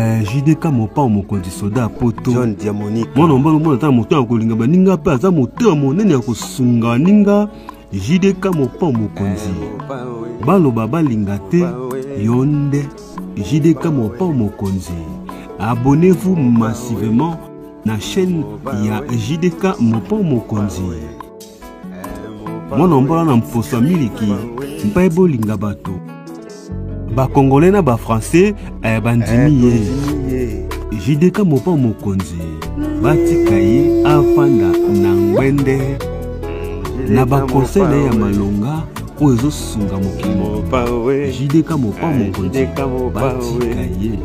JDK mopa mokonzi soda poto John Diamonique mwana mbalo mwana ta moto akolinga baninga pe aza moto monene ya kosunga ninga JDK mopa mokonzi baloba balinga te yonde JDK mopa mokonzi. Abonnez-vous massivement na chaîne ya JDK mopa mokonzi. Mwana mbalo na mposa miliki mpa bolinga bato ba congolais na ba français bandimi ye JDK mopa mokonzi batika ye afanda na ngwende na ba conseil na ya malonga o ezo sunga mokimo JDK mopa mokonzi batika ye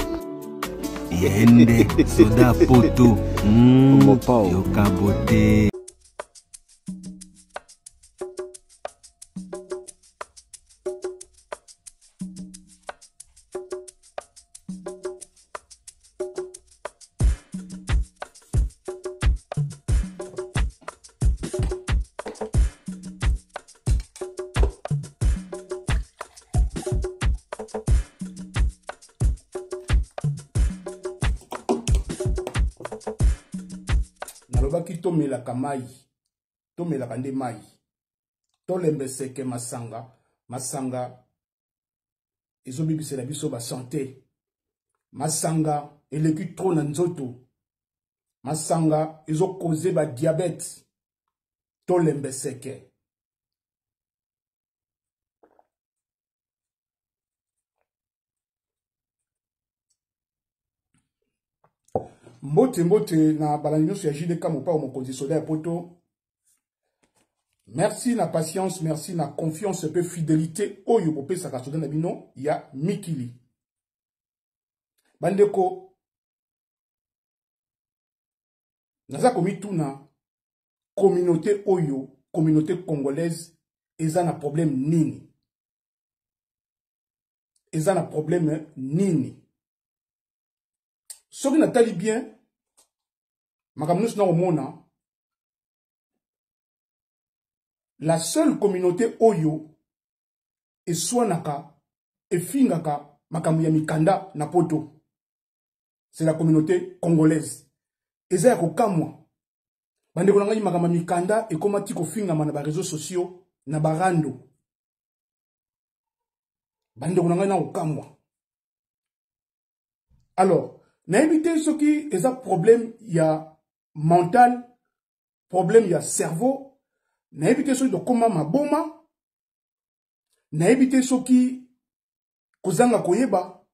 yende soda poto yokabote. Nalobaki tomelaka mai tomelaka nde mai tolembeseke masanga ezobibisela biso ba santé masanga eleki trop na nzoto masanga ezokoze ba diabète tolembeseke. Mbote na balanyos ya JDK mopa mokonzi soda poto. Merci na patience, merci na confiance pe fidélité oyo bopé sa soda na bino ya mikili. Bandeko naza komituna communauté oyo, communauté congolaise eza na problème nini? Eza na problème nini? Soki natali bien makamunus na omona la seule communauté oyo eswanaka efingaka makambo ya mikanda na poto c'est la communauté congolaise. Eza ya kokamwa bandeko na ngai makambo ya mikanda ekomati kofingama na ba réseaux sociaux na barando bandeko na ngai na kokamwa. Alors na éviter ce qui est un problème ya mental, problème ya cerveau, na éviter ce qui est comment ma boma, na éviter ce qui kozanga koyeba,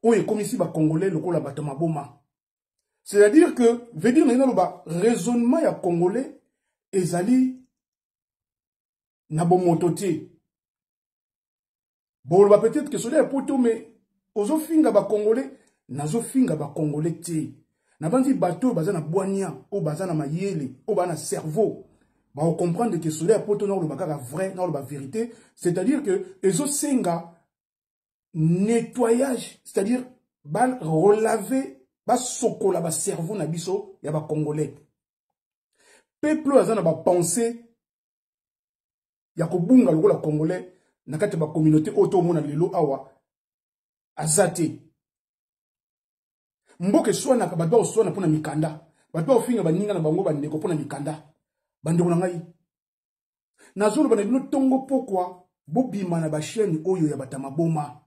oye comme ici ba congolais lokola bata ma boma. C'est-à-dire que veut dire na ba raisonnement ya congolais ezali na bomototé. Bon ba peut-être que cela est poto mais ozo finga ba congolais nazo finga ba congolais te na bandi bateau baza na boania o baza na mayele o ba na cerveau ba on comprendre que cela est poto na le bakaka vrai na le ba vérité, c'est-à-dire que ezo senga nettoyage, c'est-à-dire ba relaver ba sokola ba cerveau na biso ya ba congolais peuple aza na ba pensée ya kobunga lokola congolais na kati ba communauté auto mona lelo awa azate mboke swana ka bato swana pona mikanda bato ofinga baninga na bango bandeko pona mikanda bandeko na ngai nazolo bana bino tongo pokwa bobima na ba chaîne oyo ya batama boma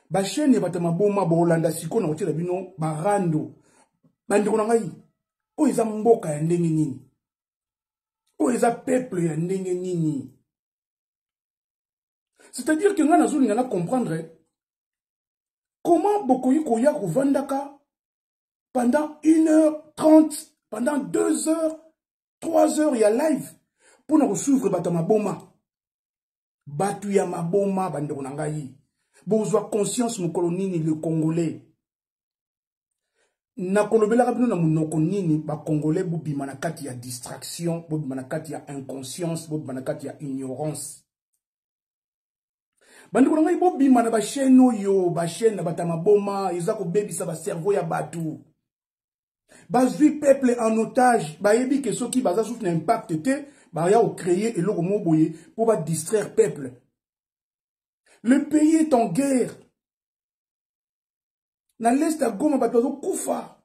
ba chaîne ya batama boma bolanda siko na otela bino barando bandeko na ngai oyo eza mboka ya ndenge nini oyo eza peuple ya ndenge nini. C'est-à-dire que nga nazolo ngana comprendre comment Bokoyi Koya Vandaka pendant 1h30, pendant 2h, 3h, il y a live pour nous suivre Batama Boma. Batu ya maboma bande konangai. Bozwa conscience mukolo nini le Congolais. Na kolobela kabino na munoko nini ba Congolais bobima na kati ya distraction, bobima na kati ya inconscience, bobima na kati ya ignorance. Bandi konangai bobima na ba chaîne oyo, ba chaîne na Batama Boma, eza ko bebisa ba cerveau ya batu. Bazui peuple en otage, ba yebi que soki baza souf na impact te, ba ya o créer eloko moboye pour ba distraire peuple. Le pays est en guerre. na l'est ya Goma bato bazokufa.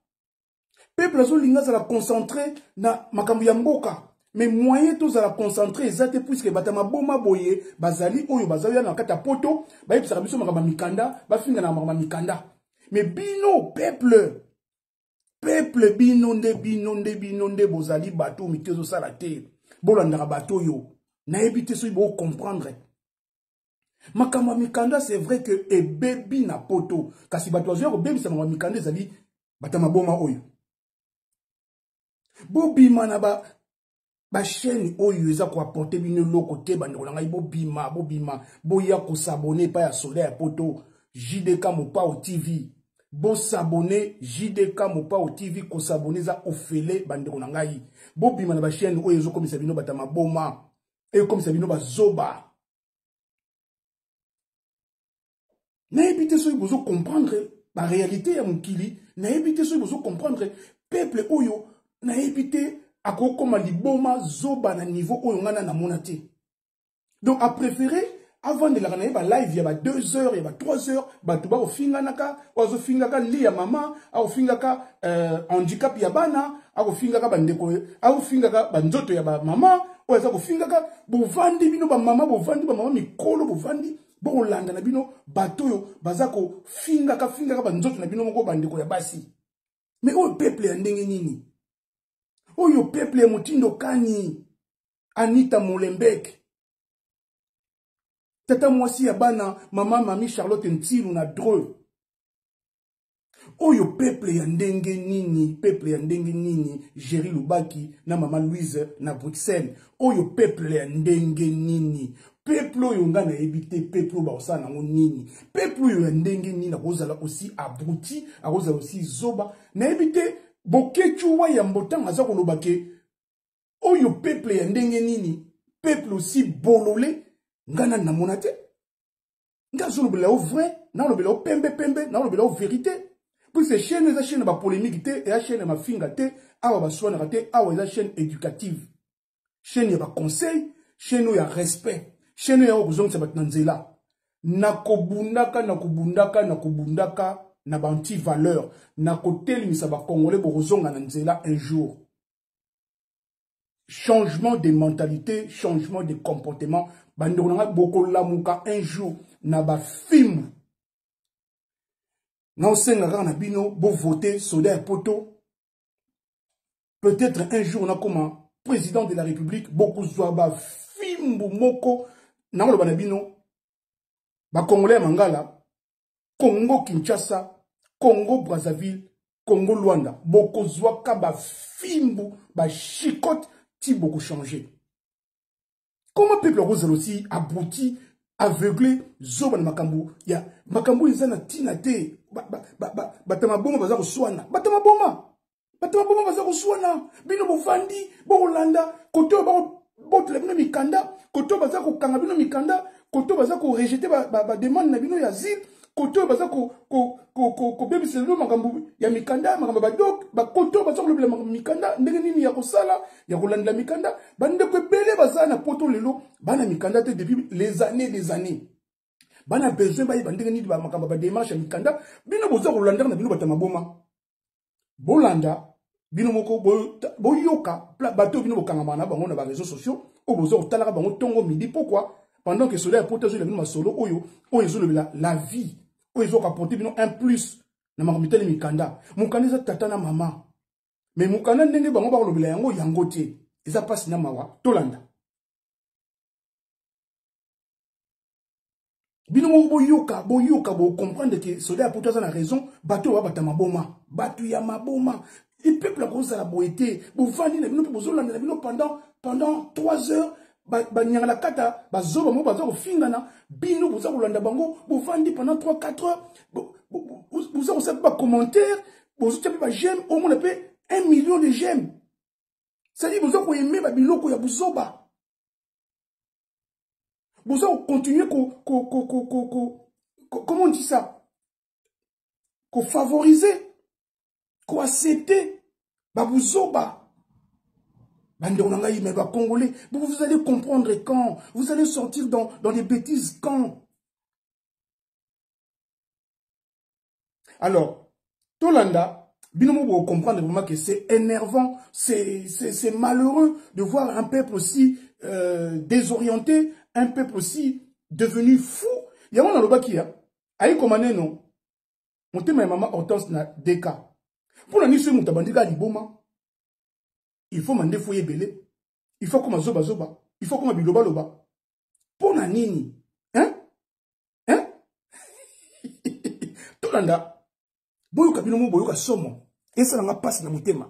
Peuple azolinga azala concentré na makambo ya mboka. Mais moyen tous à la concentrer exacte puisque batama boma boye bazali oyo bazali na kata poto ba yebisa biso makamba mikanda ba finga na makamba mikanda. Mais bino peuple bino nde bozali bato mitezo sala te bolanda bato yo na ebite so ibo comprendre. Makamba mikanda c'est vrai que e bebi na poto kasi bato azoya ko bebisa makamba mikanda ezali batama boma oyo. Bobima na ba chaîne oyo eza ko apporter bino loko te bandeko ngai bobima boya ko s'abonner pa ya Soleil ya poto JDK Mopao TV bo s'abonner JDK Mopao TV ko s'abonner za ofele bandeko ngai bobima na ba chaîne oyo ezo komisa bino batama boma e komisa bino bazoba na ebite so bozo comprendre la réalité ya mukili na ebite so bozo comprendre peuple oyo na ebite akokoma liboma zoba na niveau oyo ngana na monate. Donc a préféré avant de la gagner ba live il y a 2 heures, il y a 3 heures, ba tuba ofinga naka, ozo finga ka li ya mama, au finga ka handicap ya bana, au finga ka bandeko, au finga ka banzoto ya ba mama, ou za ko finga ka bo vandi bino ba mama mikolo bo vandi bo landa na bino bato yo bazako finga ka banzoto na bino moko bandeko ya basi. Mais o peuple ya ndenge nini? Oyo peuple ya Mutindo Kani, Anita Molembek, tata mwasi ya bana, mami Charlotte Ntilu na Dreux. Oyo peuple ya ndenge nini, Jerry Lubaki na mama Louise na Bruxelles. Oyo peuple ya ndenge nini. Peuple oyo nga na ebite, peuple ba osana ngo nini. Peuple oyo ya ndenge nini na kozala aussi abruti, akozala aussi zoba. Na ebite bokechuwa ya mbotanga za kolobake oyo peuple ya ndenge nini peuple aussi bololé ngana na monate nga zolobela o vrai na lobela o pembe na lobela o vérité puis ces chaînes eza chaîne ba polémique te et chaîne ma finga te awa ba soana te awa eza chaîne éducative chaîne ya ba conseil chaîne ya respect chaîne ya okuzongisa bat nanzela nakobundaka na banti valeur na kotel misa ba congolais borozonga na nzela un jour. Changement de mentalité, changement de comportement, bandeko nanga boko lamuka un jour na ba film. Na osenga kaka na bino bo voter Soleil ya poto. Peut-être un jour na comme président de la République beaucoup zwa ba film moko na ngolo bana bino ba congolais mangala Congo Kinshasa, Congo Brazzaville, Congo Luanda. Boko zwaka ba fimbu, ba chicote, ti beaucoup changé. Comment peuple rose aussi abouti, aveuglé, zoba na makambu. Ya makambu izana tina te. Batama boma baza kuswana. Batama boma baza kuswana. Bino bovandi, bo Holanda, koto ba botle bino mikanda, koto baza kukanga bino mikanda, koto baza ko rejeter ba demande na bino ya asile. Koto baza ko bébé selo makambu ya mikanda makambu ba dok ba koto baza ko lebela mikanda ndenge nini ya kosala ya kolanda mikanda bande ko belé baza na poto lelo bana mikanda te depuis des années bana besoin ba ndenge nini ba makambu ba démarche ya mikanda bino boza kolanda na bino batama boma bolanda bino moko boyoka bato bino bokanga na bango na ba réseaux sociaux o boza kotalaka bango tongo midi pourquoi pendant que Soleil ya poto zo le bino masolo oyo zo lebela la vie oyo zo apporter bino un plus na makomitali mikanda mukanda za tata na mama mais mukanda ndenge bango ba kolobela yango te eza pasi na mawa tolanda bino mo boyoka bo comprendre que Soleil ya poto za na raison bato wa batama boma batu ya maboma et peuple a cause la boité bo vandi na bino pe bozolanda na bino pendant 3 heures ba nyangala kata ba zoba mo baza ko fingana bino boza kolanda bango bo vandi pendant 3-4 heures boza ko sa ba commentaire boza taper ba j'aime au moins pe 1 million de j'aime ça dit boza ko aimer ba biloko ya buzoba boza ko continuer comment on dit ça ko favoriser ko accepter ba buzoba. Mais Congolais, vous allez comprendre quand. Vous allez sortir dans des bêtises quand. Alors, Tolanda, binomo vous comprendre vraiment que c'est énervant, c'est malheureux de voir un peuple aussi désorienté, un peuple aussi devenu fou. Il y a un endroit qui a, aïe commandé non, mon thème ma maman Hortense na déca. Pour la nuit sur mon tabandika liboma, il faut m'en défouiller belé, il faut comme zoba zoba, il faut comme biloba loba. Pour la nini, hein? Hein? Tolanda, boyoka binomo boyoka somo, et ça n'a pas passé dans mon thème.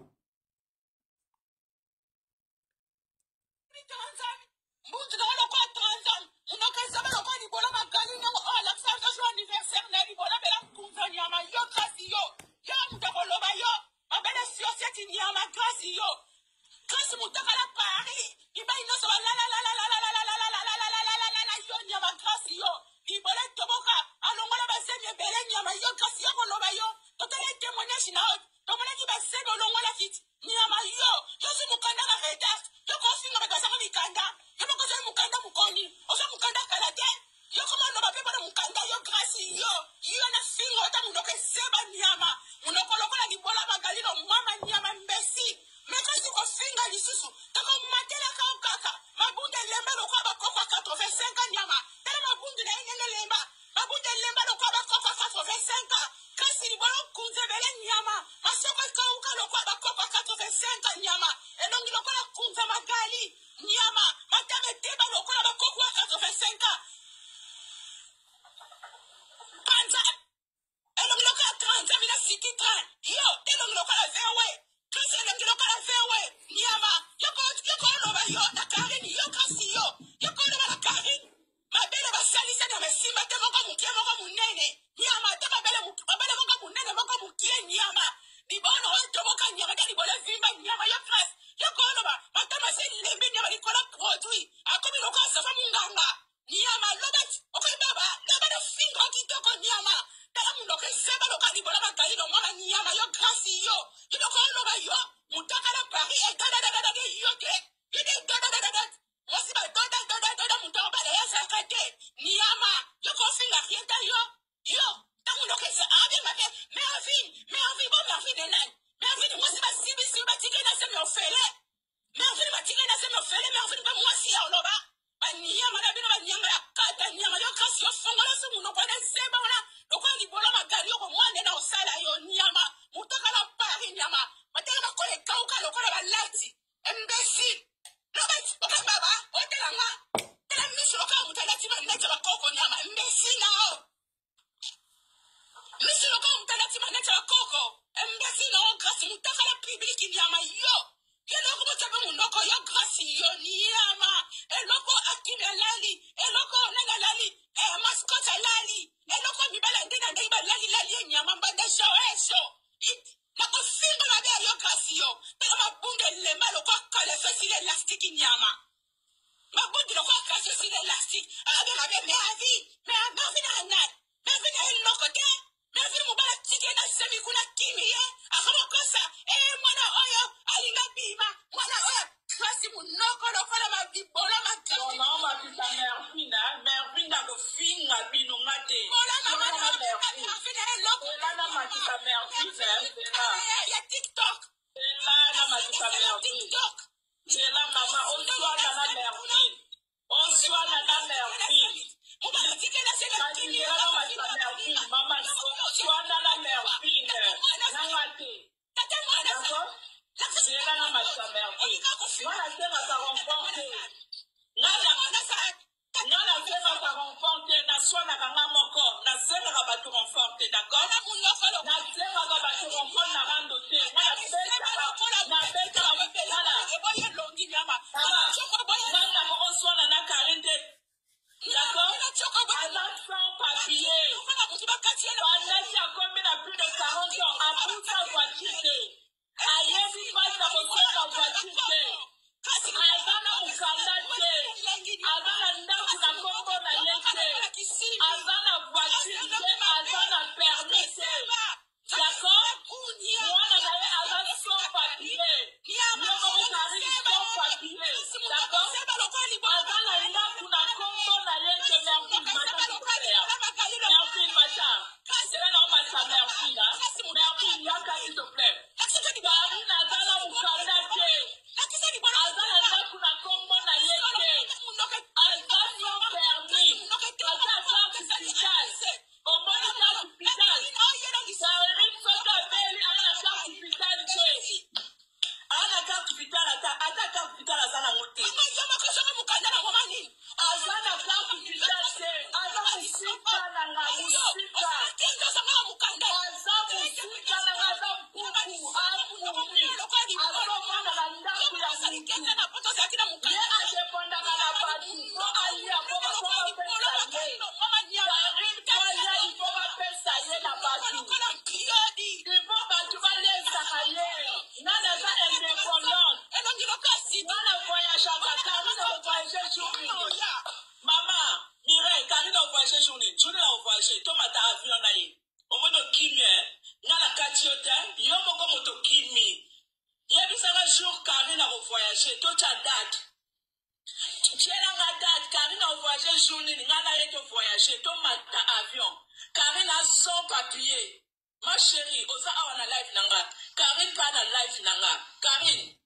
Ma chérie, osa awana life nanga. Karine pas na life nanga. Karine,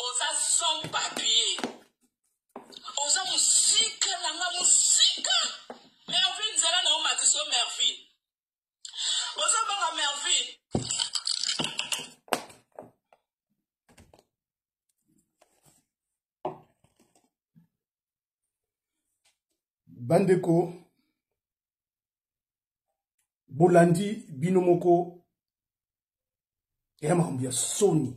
osa sans papier. Osa musika nanga musika. Mervi nzela na omatiso Mervi. Osa banga Mervi. Bandeko Bolandi Binomoko Yamambia Sony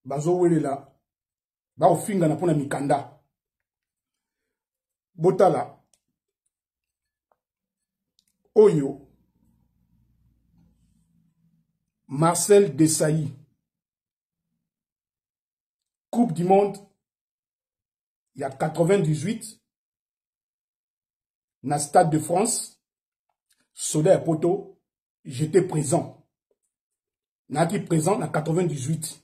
Bazo welela ba ofinga na pona mikanda Botala Oyo Marcel Desailly Coupe du Monde, il y a 98, na Stade de France, Soda et Poto, j'étais présent. Naki présent na 98.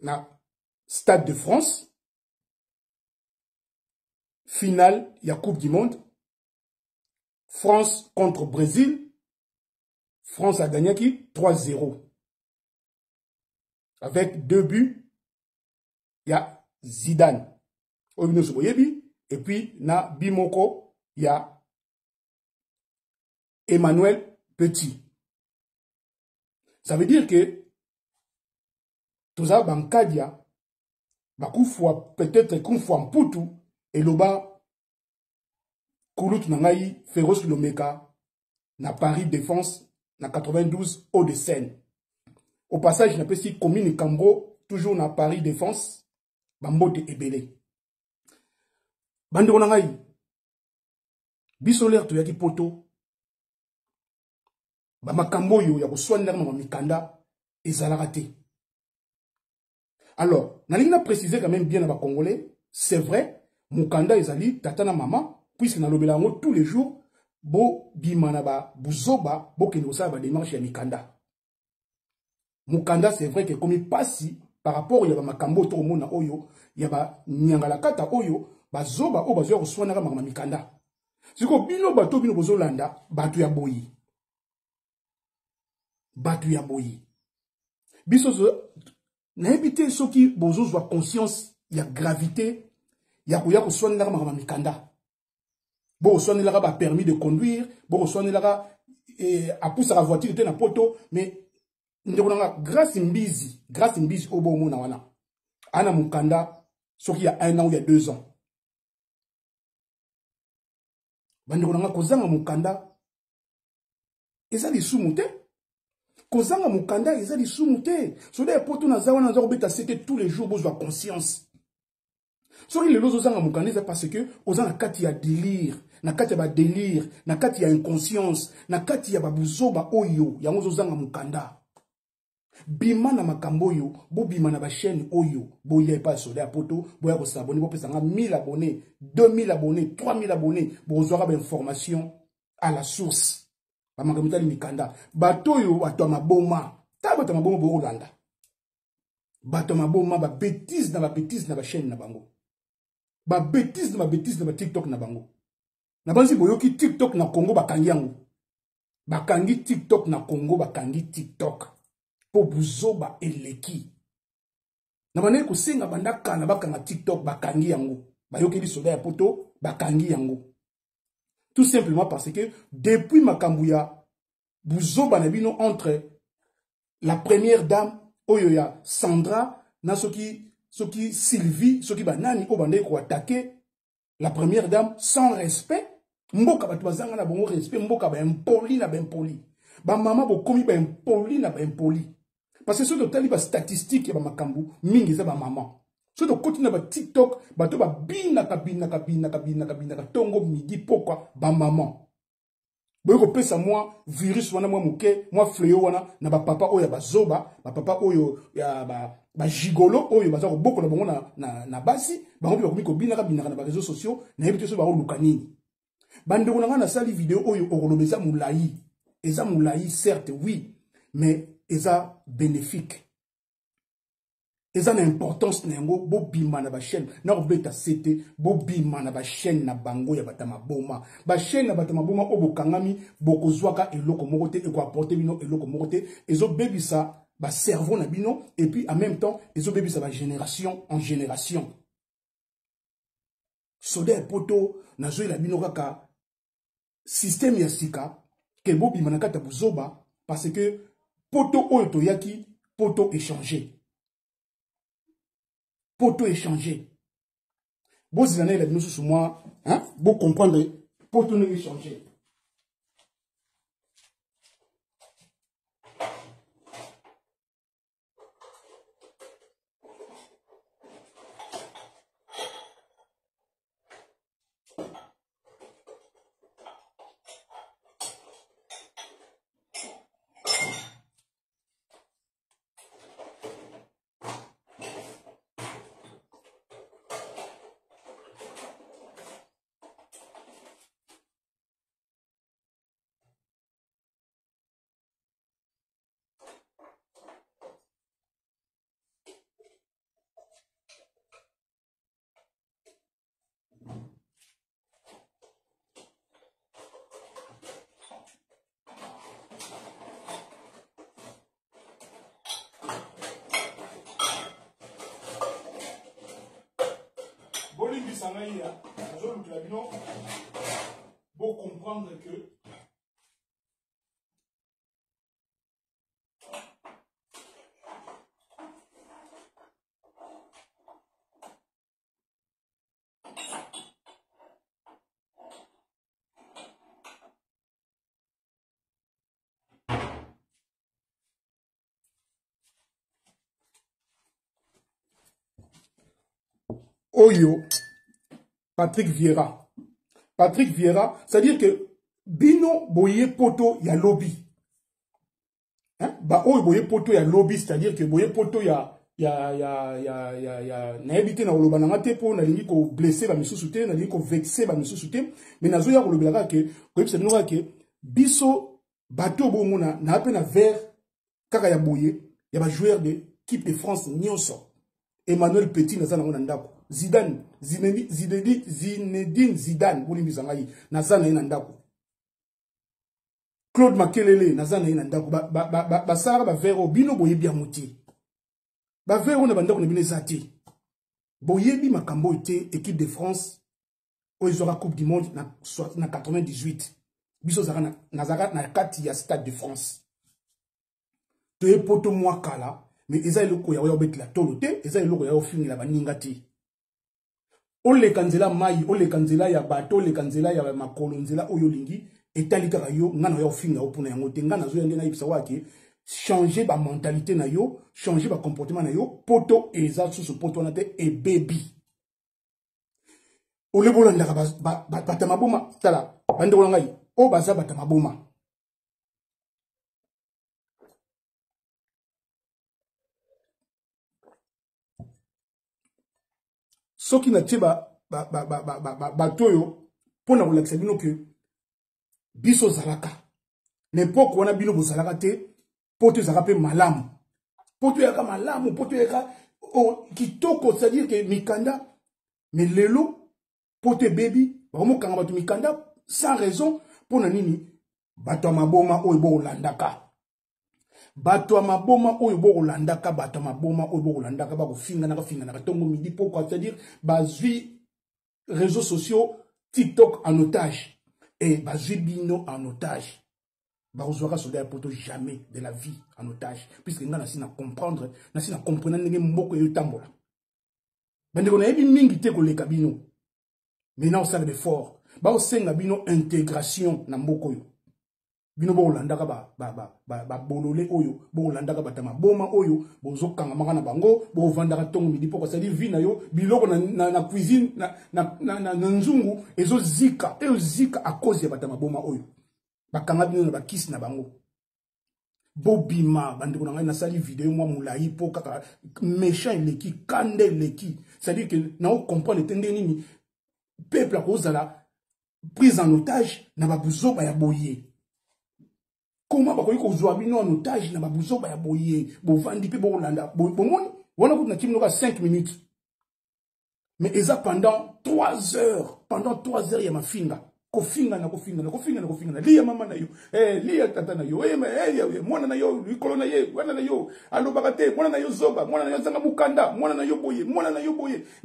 Na Stade de France, finale, il y a Coupe du Monde, France contre Brésil, France a gagné qui 3-0. Avec 2 buts, il y a Zidane. Et puis, na Bimoko, il y a Emmanuel Petit. Ça veut dire que tout ça, Bankadia, peut-être qu'on fois en Poutou, et l'Oba, Koulout Nangaï, Féroce Lomeka, na Paris Défense, na 92, Hauts-de-Seine. Au passage, je n'appelle si commune Cambo, toujours dans Paris Défense, Bambote Ebele. Bandeko nangai, bisolaire to yaki poto, Bamakambo yo ya koswana na mikanda ezalaka te. Alors, nalingi na préciser quand même bien na ba Congolais, c'est vrai, mukanda ezali tata na mama, puisque na lobela ngo tous les jours, bo bimana ba buzoba, bo kende osala ba démarche ya mikanda. Mukanda, c'est vrai que comme il passe par rapport à Makambo to mona oyo, yaba nyangala kata oyo, bazoba o bazo reswana ka mikanda. Siko bino bato bino bozolanda, batu ya boyi. Batu ya boyi. Biso na ebité soki bozo zwa conscience ya gravité ya koya ko swana ka mikanda. Bo swana la ba permis de conduire, bo swana la a poussa la voiture te na poto, mais grâce Mbizi obo mona wana. Ana mukanda soki il y a 1 an ou il y a 2 ans. Bandekonanga kozanga mukanda ezali sumute. Kozanga mukanda ezali sumute. Soda poto na zawana za obeta c'était tous les jours bozwa conscience. Soki le lozo zanga mukanda c'est parce que ozanga kati ya délire, na kati ya ba délire, na kati ya inconscience, na kati ya babuzoba oyo yango zozanga mukanda. Bima na makambo yo, bo bima na ba chaîne oyo, bo yé pas Soda poto, bo ya ko s'abonner, bo pesa nga 1000 abonnés, 2000 abonnés, 3000 abonnés, bo zora ba information à la source. Ba makamutali mikanda, bato yo bato maboma, ta bato maboma bo Holanda. Bato maboma ba bêtise na ba chaîne na bango. Ba bêtise na ba TikTok na bango. Na banzi boyoki TikTok na Congo bakangi yango. Bakangi TikTok na Congo bakangi TikTok. Po buzoba eleki. Na bane ko senga bandaka na bakanga TikTok bakangi yango. Bayoki di Soda poto bakangi yango. Tout simplement parce que depuis Makambuya buzoba na bino entre la première dame Oyoya Sandra na soki Sylvie soki banani o bande ko attaquer la première dame sans respect. Mboka batu bazanga na bongo respect, mboka ba impoli na ba impoli. Ba mama bo komi ba impoli na ba impoli. Parce que ce total ba statistique ya ba makambu mingi za ba maman. So de continue ba TikTok, bato ba binaka tongo midi pourquoi ba maman. Boye ko pesa moi virus wana moi muke, moi fléau wana na ba papa oyo ba zoba, ba papa oyo ya ba gigolo oyo baza ko boko na bango na basi, bango bi ko binaka na ba réseaux sociaux, na yebite so ba lukanini. Bandeko na na sali vidéo oyo okolobeza moulayi. Eza moulayi certes oui, mais eza bénéfique. Eza na importance na yango bo bima na ba chaîne na robeta cete bo bima na ba chaîne na bango ya batama boma ba chaîne na batama boma o bokangami bokozwaka eloko moko te eko apporter bino eloko moko te ezo bebisa ba cerveau na bino et puis en même temps ezo bebisa ba génération en génération soda poto na zo la bino kaka système ya sika ke bo bima na kata buzoba parce que poto oyo to yaki poto échanger. Poto échanger. Bon, si vous avez la sur moi, hein, vous comprendre, poto ne échanger. Pour comprendre que Oyo Patrick Vieira. Patrick Vieira, c'est-à-dire que Bino boye poto ya lobby. Hein? Ba oyo boye poto ya lobby, c'est-à-dire que boye poto ya na habité na oloba na ngate po na lingi ko blesser ba misusu te, na lingi ko vexer ba misusu te, mais nazo ya kolobela ke ko yebisa bino ke biso bato bo mona na pe na vers kaka ya boye ya ba joueur de équipe de France nyonso. Emmanuel Petit na zana ngona ndako. Zinedine Zidane boli mizangai na zana ina ndako. Claude Makelele na zana ina ndako ba sara ba vero bino boyebi amuti. Ba vero na bandako na bino zati. Boyebi makambo te équipe de France o izora Coupe du Monde na 98. Biso zara na kati ya Stade de France. Te poto mwa kala mais eza eloko ya obet la tolote eza eloko ya ofini la baninga ti. Ole kanzela mai, ole kanzela ya bato, ole kanzela ya makolo nzela oyo lingi etali kaka yo ngana ya ofinga opuna yango te ngana zo yende na ibisa wake changer ba mentalité na yo, changer ba comportement na yo, poto eza susu poto na te e baby. Ole bolanda ba batama boma tala bande ko ngai o baza batama boma. Ce qui n'a pas batoyo pour na relaxer bino que biso zalaka n'importe quoi na bino bozalaka te poto zakape malamu poto yaka malamu poto yaka o kitoko c'est-à-dire que mikanda mais lelo poto baby vraiment kanga batu mikanda sans raison pour na nini bato maboma oyo bo landaka bato maboma oyo bo landaka bato maboma oyo bo landaka ba ko finga na tongo midi pourquoi c'est-à-dire bazui réseaux sociaux TikTok en otage et bazui bino en otage ba ozwaka soda poto jamais de la vie en otage puisque ngana sina comprendre na sina comprendre ndenge mboko yo tambola bandeko na yebi mingi te ko leka bino mais na osala de fort ba osenga bino intégration na mboko yo bino bolandaka ba bolole oyo bolandaka batama boma oyo bozokanga maka na bango bovandaka tongo midi poko c'est-à-dire vie na yo biloko na cuisine na nzungu ezozika à cause ya batama boma oyo bakanga bino na bakisi na bango bobima bandeko na ngai nasali video mwa mulai po kaka méchant eleki kande eleki c'est-à-dire que na comprendre tende nini peuple akozala prise en otage na babuzoba ya boye. Comment bakoki kozwa bino en otage na babuzoba ya boye bovandi pe bolanda bomoni wana kuna kimnoka 5 minutes mais eza pendant 3 heures ya mafinga kofinga na liya mama na yo liya tata na yo mwana na yo likolo na ye wana na yo alobaka te mwana na yo zoba mwana na yo zanga mukanda mwana na yo boye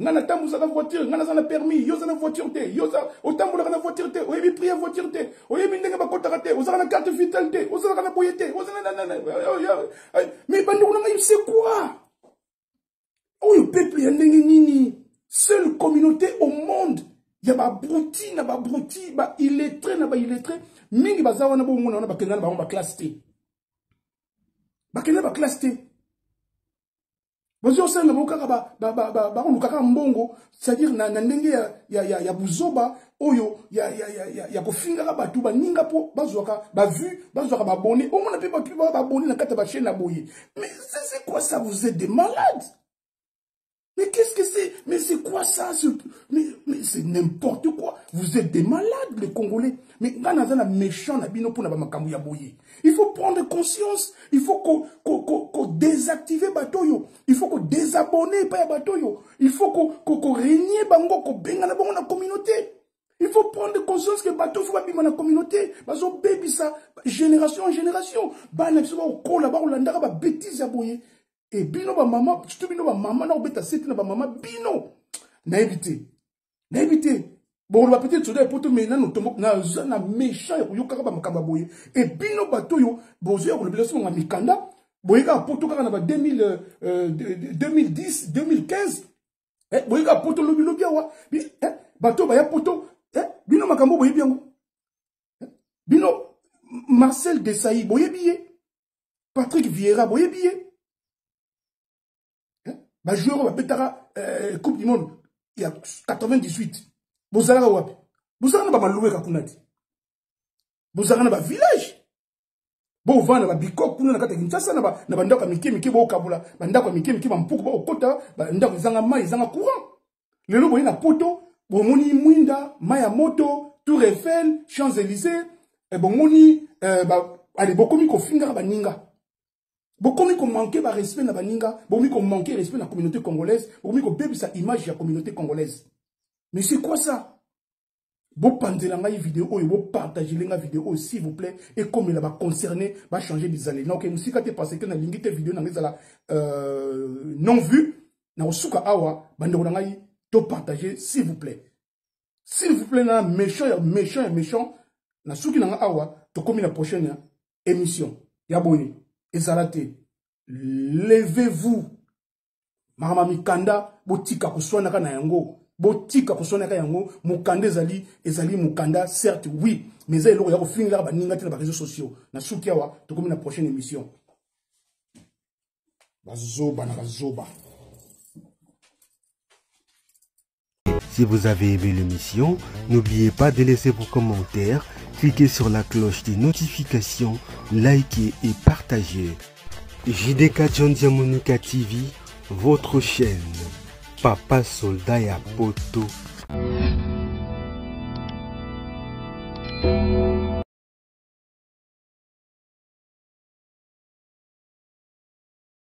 ngana tambuza na voiture ngana za na permis yo za na voiture te yo za otambola na voiture te oyebi prier voiture te oyebi ndenge bakota te ozaka na carte vitale te ozaka na boye te ozaka na mais bandeko na ngai c'est quoi oyo peuple ya ndenge nini seule communauté au monde. Il y a ba bruti na ba bruti ba illettré na ba illettré mingi bazawa na bo mona na bakenda na ba classe T bakenda ba classe T bazo sanga bo kaka ba lukaka mbongo c'est-à-dire na ndenge ya buzoba oyo ya kofinga ka batu ba ninga po bazwaka ba vu bazwaka ba bonné o mona pe ba bonné na kata ba chaîne na boye mais c'est quoi ça, vous êtes des malades? Mais qu'est-ce que c'est? Mais c'est quoi ça? Mais c'est n'importe quoi. Vous êtes des malades, les Congolais. Mais quand on a un méchant, il faut prendre conscience. Il faut qu'on désactive Batoyo. Il faut qu'on désabonne pas Batoyo. Il faut qu'on règne Bango, qu'on benga na bango na communauté. Il faut prendre conscience que Bato faut pas dans la communauté. Parce que baby ça, génération en génération. Bah n'a pas au col là-bas, on a bêtise à boyer. Et bino ba maman, surtout bino ba maman na obeta seti na ba maman bino. Na éviter. Bon, on va peut-être souder pour tout mais na no tombo na méchant yo kaka ba makamba boye. Et bino bato yo bozo ko le blessé na mikanda, boye ka poto kaka na ba 2010, 2015. Boye ka poto lobi wa. Bato ba ya poto, bino makambo boye biango. Bino Marcel Desailly boye biye. Patrick Vieira boye biye. Bah joueur va pétara Coupe du Monde il y a 98. Bozala wapi? Bozala na ba maloué kakunati. Bozala na ba village. Bo vana ba bikok kuna na kata Kinshasa na ba ndako mike bo kabula, ba ndako mike ba mpuku ba okota, ba ndako zanga mai zanga courant. Lelo boye na poto, bo moni Mwinda, Maya Moto, Tour Eiffel, Champs-Élysées, et bon moni allez bokomi ko finga ba ninga. Bokomi ko manquer ba respect na baninga, bokomi ko manquer respect na communauté congolaise, bokomi ko bébé sa image ya communauté congolaise. Mais c'est quoi ça? Bo panzela ngai vidéo oyo, bo partager la vidéo s'il vous plaît et comme il va concerner, va changer des années. Donc musika te parce que na lingite vidéo na ngezala non vu, na osuka awa bandeko na ngai to partager s'il vous plaît. S'il vous plaît na méchant, na suki na awa to komi la prochaine émission. Ya boye. Ezalate, levez-vous. Mama mikanda, botika kuswana na yango. Botika kuswana ka yango. Mukanda ezali mukanda, certes, oui. Mais ça, il y a un film là, il y a des réseaux sociaux. Na soukiawa, tu comme la prochaine émission. Bazoba. Si vous avez aimé l'émission, n'oubliez pas de laisser vos commentaires, cliquez sur la cloche des notifications, likez et partagez. JDK John Diamonuka TV, votre chaîne. Papa Soldat ya Poto.